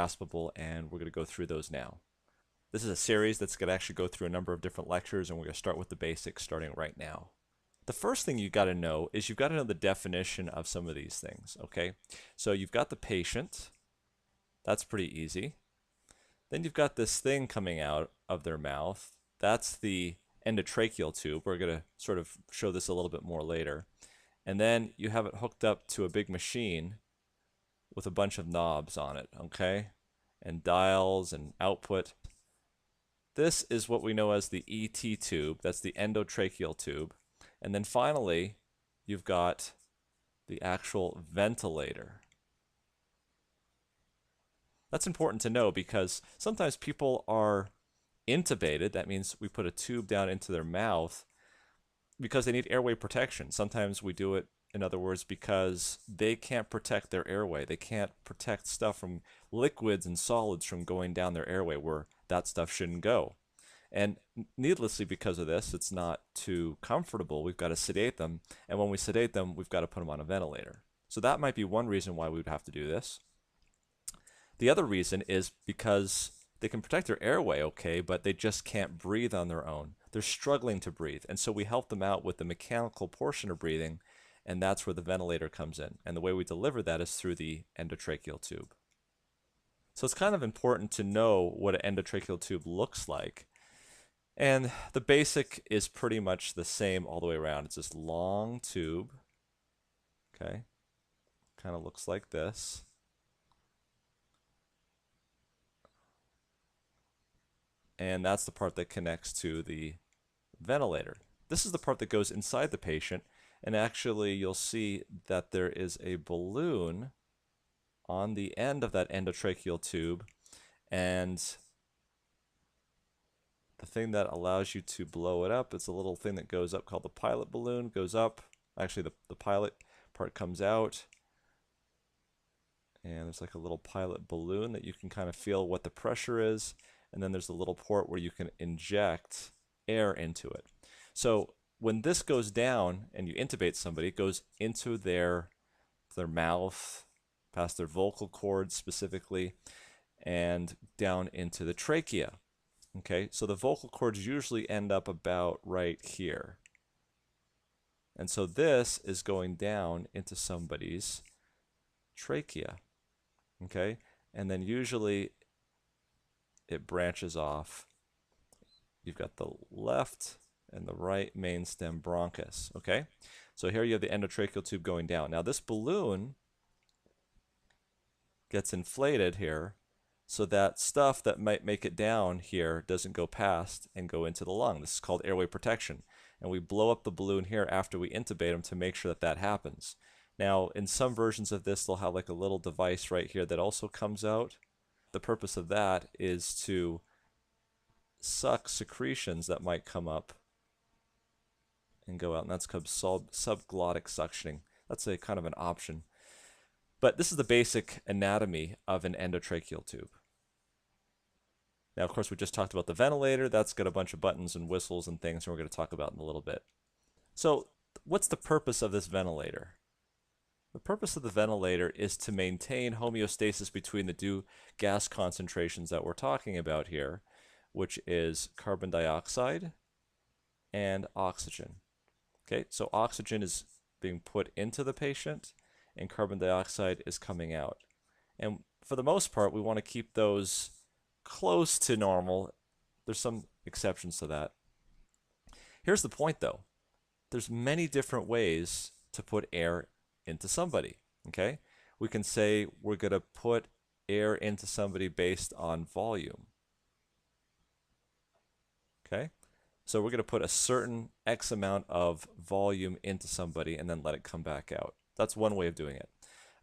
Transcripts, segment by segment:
graspable, and we're going to go through those now. This is a series that's going to actually go through a number of different lectures, and we're going to start with the basics starting right now. The first thing you got to know is you've got to know the definition of some of these things, okay? So you've got the patient. That's pretty easy. Then you've got this thing coming out of their mouth. That's the endotracheal tube. We're going to sort of show this a little bit more later. And then you have it hooked up to a big machine with a bunch of knobs on it, okay? And dials and output. This is what we know as the ET tube. That's the endotracheal tube. And then finally, you've got the actual ventilator. That's important to know because sometimes people are intubated. That means we put a tube down into their mouth because they need airway protection. Sometimes we do it, in other words, because they can't protect their airway. They can't protect stuff from liquids and solids from going down their airway where that stuff shouldn't go. And needlessly, because of this, it's not too comfortable. We've got to sedate them. And when we sedate them, we've got to put them on a ventilator. So that might be one reason why we would have to do this. The other reason is because they can protect their airway, okay, but they just can't breathe on their own. They're struggling to breathe. And so we help them out with the mechanical portion of breathing, and that's where the ventilator comes in. And the way we deliver that is through the endotracheal tube. So it's kind of important to know what an endotracheal tube looks like. And the basic is pretty much the same all the way around. It's this long tube, okay, kind of looks like this. And that's the part that connects to the ventilator. This is the part that goes inside the patient, and actually you'll see that there is a balloon on the end of that endotracheal tube, and the thing that allows you to blow it up, it's a little thing that goes up called the pilot balloon, goes up. Actually, the pilot part comes out, and there's like a little pilot balloon that you can kind of feel what the pressure is. And then there's a little port where you can inject air into it. So when this goes down and you intubate somebody, it goes into their mouth, past their vocal cords specifically, and down into the trachea. Okay, so the vocal cords usually end up about right here. And so this is going down into somebody's trachea. Okay, and then usually it branches off. You've got the left and the right main stem bronchus, okay? So here you have the endotracheal tube going down. Now this balloon gets inflated here so that stuff that might make it down here doesn't go past and go into the lung. This is called airway protection. And we blow up the balloon here after we intubate them to make sure that that happens. Now, in some versions of this, they'll have like a little device right here that also comes out. The purpose of that is to suck secretions that might come up and go out, and that's called subglottic suctioning. That's a kind of an option. But this is the basic anatomy of an endotracheal tube. Now, of course, we just talked about the ventilator. That's got a bunch of buttons and whistles and things we're going to talk about in a little bit. So what's the purpose of this ventilator? The purpose of the ventilator is to maintain homeostasis between the two gas concentrations that we're talking about here, which is carbon dioxide and oxygen. Okay, so oxygen is being put into the patient and carbon dioxide is coming out. And for the most part, we want to keep those close to normal. There's some exceptions to that. Here's the point though. There's many different ways to put air into somebody, okay? We can say we're going to put air into somebody based on volume, okay? So we're going to put a certain X amount of volume into somebody and then let it come back out. That's one way of doing it.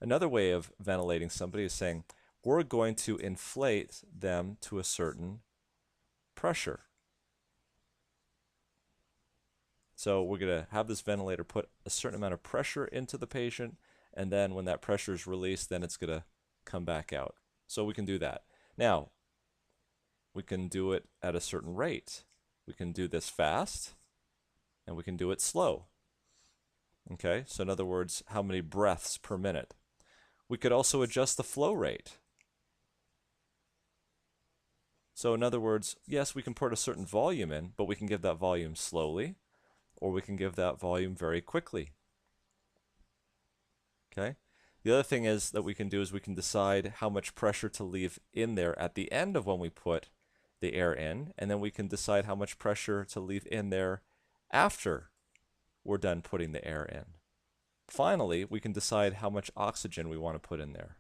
Another way of ventilating somebody is saying we're going to inflate them to a certain pressure. So we're going to have this ventilator put a certain amount of pressure into the patient, and then when that pressure is released, then it's going to come back out. So we can do that. Now, we can do it at a certain rate. We can do this fast, and we can do it slow. Okay, so in other words, how many breaths per minute. We could also adjust the flow rate. So in other words, yes, we can put a certain volume in, but we can give that volume slowly, or we can give that volume very quickly. Okay? The other thing is that we can do is we can decide how much pressure to leave in there at the end of when we put the air in, and then we can decide how much pressure to leave in there after we're done putting the air in. Finally, we can decide how much oxygen we want to put in there.